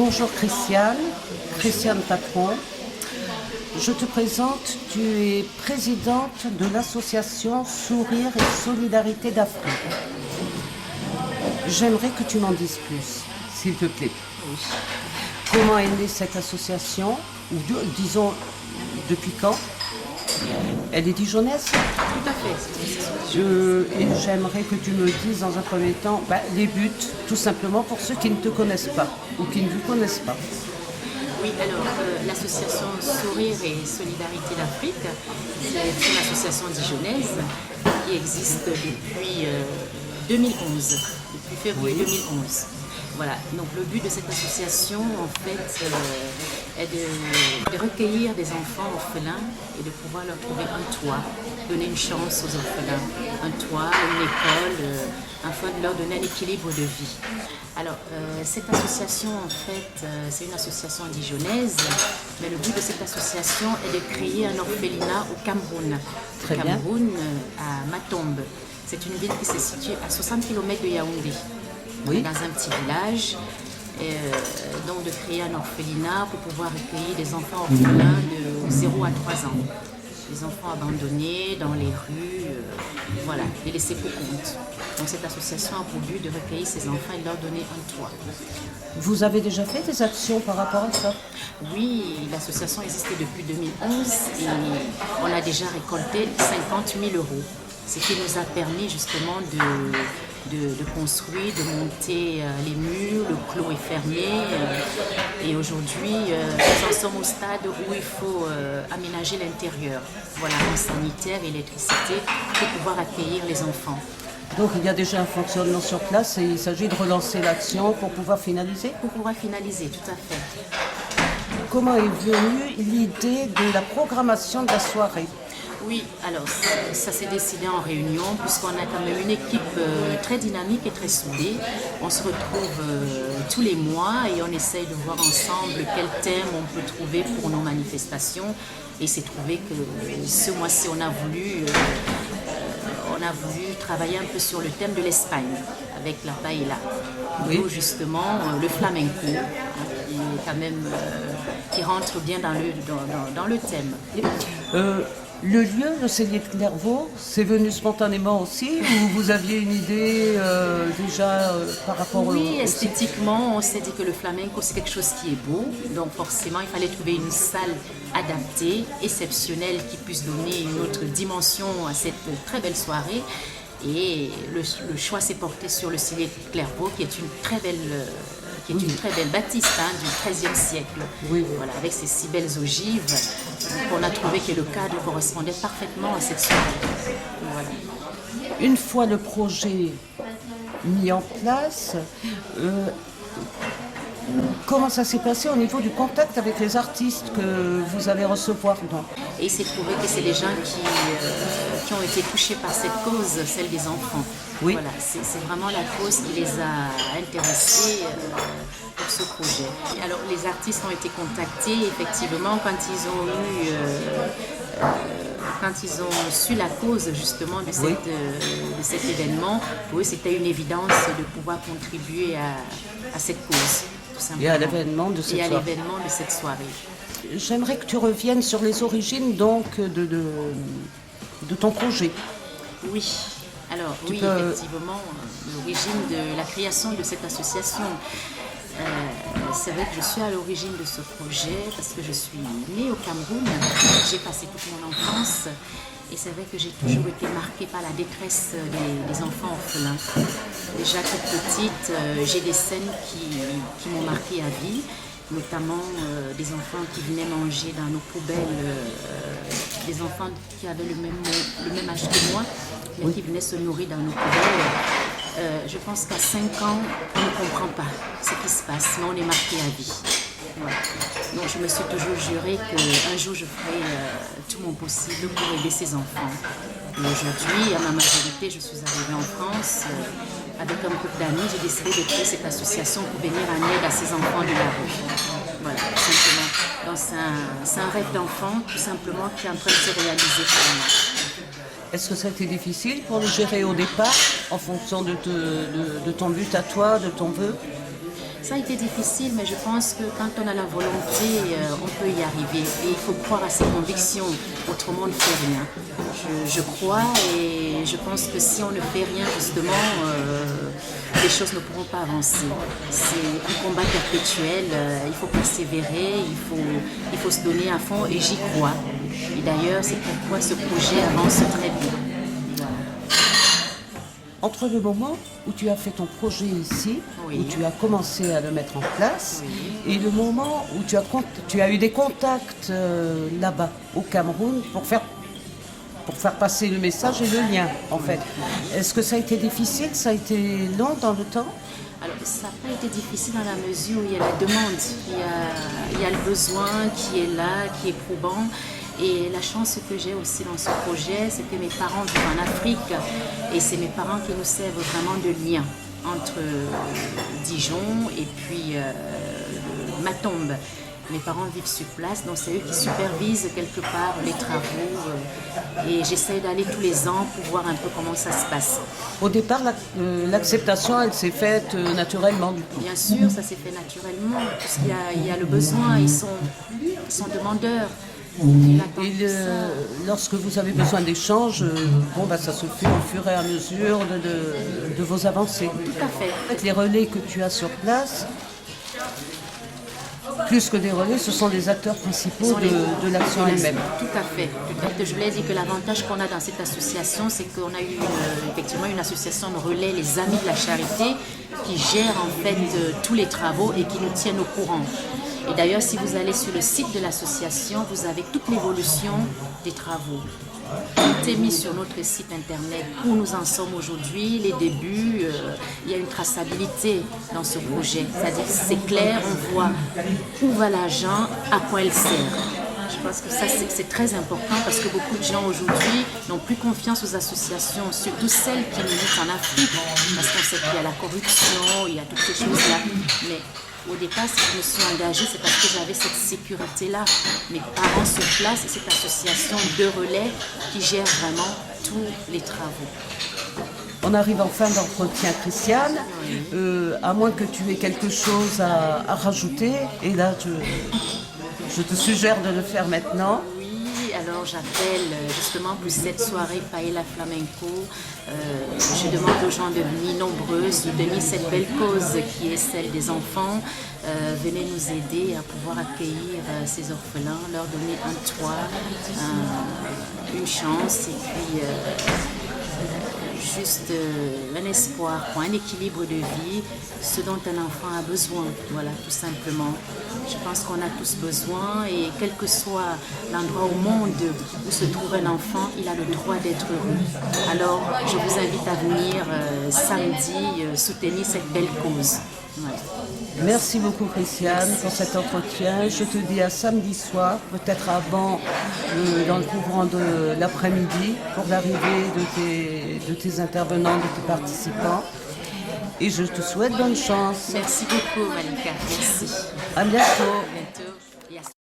Bonjour Christiane Patron. Je te présente, tu es présidente de l'association Sourire et Solidarité d'Afrique. J'aimerais que tu m'en dises plus, s'il te plaît. Comment est née cette association, ou disons depuis quand? Elle est dijonnaise? Tout à fait. Et j'aimerais que tu me dises dans un premier temps les buts, tout simplement pour ceux qui ne te connaissent pas ou qui ne vous connaissent pas. Oui, alors l'association Sourire et Solidarité d'Afrique, c'est une association dijonnaise qui existe depuis 2011, depuis février 2011. Voilà, donc le but de cette association, en fait, est de recueillir des enfants orphelins et de pouvoir leur trouver un toit, donner une chance aux orphelins, un toit, une école, afin de leur donner un équilibre de vie. Alors, cette association, en fait, c'est une association dijonnaise, mais le but de cette association est de créer un orphelinat au Cameroun. Très bien. Cameroun, à Matombe. C'est une ville qui se situe à 60 km de Yaoundé. Oui. Dans un petit village, donc de créer un orphelinat pour pouvoir recueillir des enfants orphelins de 0 à 3 ans. Des enfants abandonnés dans les rues, voilà, les laissés pour compte. Donc cette association a pour but de recueillir ces enfants et de leur donner un toit. Vous avez déjà fait des actions par rapport à ça? Oui, l'association existait depuis 2011 et on a déjà récolté 50 000 euros. Ce qui nous a permis justement de construire, de monter les murs, le clos est fermé. Et aujourd'hui, nous en sommes au stade où il faut aménager l'intérieur. Voilà, en sanitaire, électricité, pour pouvoir accueillir les enfants. Donc il y a déjà un fonctionnement sur place et il s'agit de relancer l'action pour pouvoir finaliser? Pour pouvoir finaliser, tout à fait. Comment est venue l'idée de la programmation de la soirée? Oui, alors ça s'est décidé en réunion puisqu'on a quand même une équipe très dynamique et très soudée. On se retrouve tous les mois et on essaye de voir ensemble quel thème on peut trouver pour nos manifestations. Et c'est trouvé que ce mois-ci on a voulu travailler un peu sur le thème de l'Espagne avec la paella. Oui. Où justement le flamenco qui est quand même qui rentre bien dans le thème. Le lieu, le cellier de Clairvaux, c'est venu spontanément aussi ou vous aviez une idée déjà par rapport Oui, esthétiquement, on s'est dit que le flamenco c'est quelque chose qui est beau, donc forcément il fallait trouver une salle adaptée, exceptionnelle, qui puisse donner une autre dimension à cette très belle soirée. Et le choix s'est porté sur le cellier de Clairvaux, qui est une très belle bâtisse du XIIIe siècle. Oui. Voilà, avec ces si belles ogives, on a trouvé que le cadre correspondait parfaitement à cette soirée. Voilà. Une fois le projet mis en place, comment ça s'est passé au niveau du contact avec les artistes que vous allez recevoir? Et il s'est trouvé que c'est des gens qui ont été touchés par cette cause, celle des enfants. Oui. Voilà, c'est vraiment la cause qui les a intéressés pour ce projet. Alors les artistes ont été contactés effectivement quand ils ont su la cause justement de cet événement. Pour eux, c'était une évidence de pouvoir contribuer à cette cause. Et à l'événement de cette soirée. J'aimerais que tu reviennes sur les origines donc de ton projet. Oui, alors effectivement, l'origine de la création de cette association. C'est vrai que je suis à l'origine de ce projet parce que je suis née au Cameroun, j'ai passé toute mon enfance et c'est vrai que j'ai toujours été marquée par la détresse des enfants orphelins. Déjà toute petite, j'ai des scènes qui m'ont marquée à vie, notamment des enfants qui venaient manger dans nos poubelles, des enfants qui avaient le même âge que moi, mais qui venaient se nourrir dans nos poubelles. Je pense qu'à 5 ans, on ne comprend pas ce qui se passe, mais on est marqué à vie. Voilà. Donc je me suis toujours juré qu'un jour je ferai tout mon possible pour aider ces enfants. Et aujourd'hui, à ma majorité, je suis arrivée en France. Avec un groupe d'amis, j'ai décidé de créer cette association pour venir en aide à ces enfants de la rue. Voilà, tout simplement. Donc c'est un rêve d'enfant, tout simplement, qui est en train de se réaliser pour moi. Est-ce que ça a été difficile pour le gérer au départ, en fonction de ton but à toi, de ton vœu? Ça a été difficile, mais je pense que quand on a la volonté, on peut y arriver. Et il faut croire à ses convictions, autrement on ne fait rien. Je crois et je pense que si on ne fait rien, justement, les choses ne pourront pas avancer. C'est un combat perpétuel, il faut persévérer, il faut se donner à fond et j'y crois. Et d'ailleurs, c'est pourquoi ce projet avance très bien. Entre le moment où tu as fait ton projet ici, Oui. où tu as commencé à le mettre en place, et le moment où tu as eu des contacts là-bas, au Cameroun, pour faire passer le message et le lien, en fait. Est-ce que ça a été difficile? Ça a été long dans le temps? Alors, ça n'a pas été difficile dans la mesure où il y a la demande, il y a le besoin qui est là, qui est probant. Et la chance que j'ai aussi dans ce projet, c'est que mes parents vivent en Afrique et c'est mes parents qui nous servent vraiment de lien entre Dijon et puis Matombe. Mes parents vivent sur place, donc c'est eux qui supervisent quelque part les travaux et j'essaie d'aller tous les ans pour voir un peu comment ça se passe. Au départ, l'acceptation, elle s'est faite naturellement, du coup. Bien sûr, ça s'est fait naturellement, puisqu'il y a le besoin, ils sont demandeurs. Lorsque vous avez besoin d'échanges, ça se fait au fur et à mesure de vos avancées. Tout à fait. En fait, les relais que tu as sur place, plus que des relais, ce sont les acteurs principaux de l'action elle-même. Tout à fait. Je voulais dire que l'avantage qu'on a dans cette association, c'est qu'on a eu effectivement une association de relais, les Amis de la Charité, qui gère en fait tous les travaux et qui nous tiennent au courant. Et d'ailleurs, si vous allez sur le site de l'association, vous avez toute l'évolution des travaux. Tout est mis sur notre site internet où nous en sommes aujourd'hui, les débuts, il y a une traçabilité dans ce projet. C'est-à-dire que c'est clair, on voit où va l'argent, à quoi il sert. Je pense que ça c'est très important parce que beaucoup de gens aujourd'hui n'ont plus confiance aux associations, surtout celles qui militent en Afrique, parce qu'on sait qu'il y a la corruption, il y a toutes ces choses-là. Mais au départ, si je me suis engagée, c'est parce que j'avais cette sécurité-là. Mes parents sur place et cette association de relais qui gère vraiment tous les travaux. On arrive en fin d'entretien, Christiane, à moins que tu aies quelque chose à rajouter, et là je te suggère de le faire maintenant. Oui, alors j'appelle justement pour cette soirée Paella Flamenco. Je demande aux gens de venir nombreux, soutenir cette belle cause qui est celle des enfants. Venez nous aider à pouvoir accueillir ces orphelins, leur donner un toit, une chance et puis juste un espoir pour un équilibre de vie, ce dont un enfant a besoin, voilà, tout simplement. Je pense qu'on a tous besoin et quel que soit l'endroit au monde où se trouve un enfant, il a le droit d'être heureux. Alors, je vous invite à venir samedi soutenir cette belle cause. Voilà. Merci beaucoup, Christiane, pour cet entretien. Je te dis à samedi soir, peut-être avant, dans le courant de l'après-midi, pour l'arrivée de tes intervenants, de tes participants. Et je te souhaite bonne chance. Merci beaucoup, Malika. Merci. À bientôt.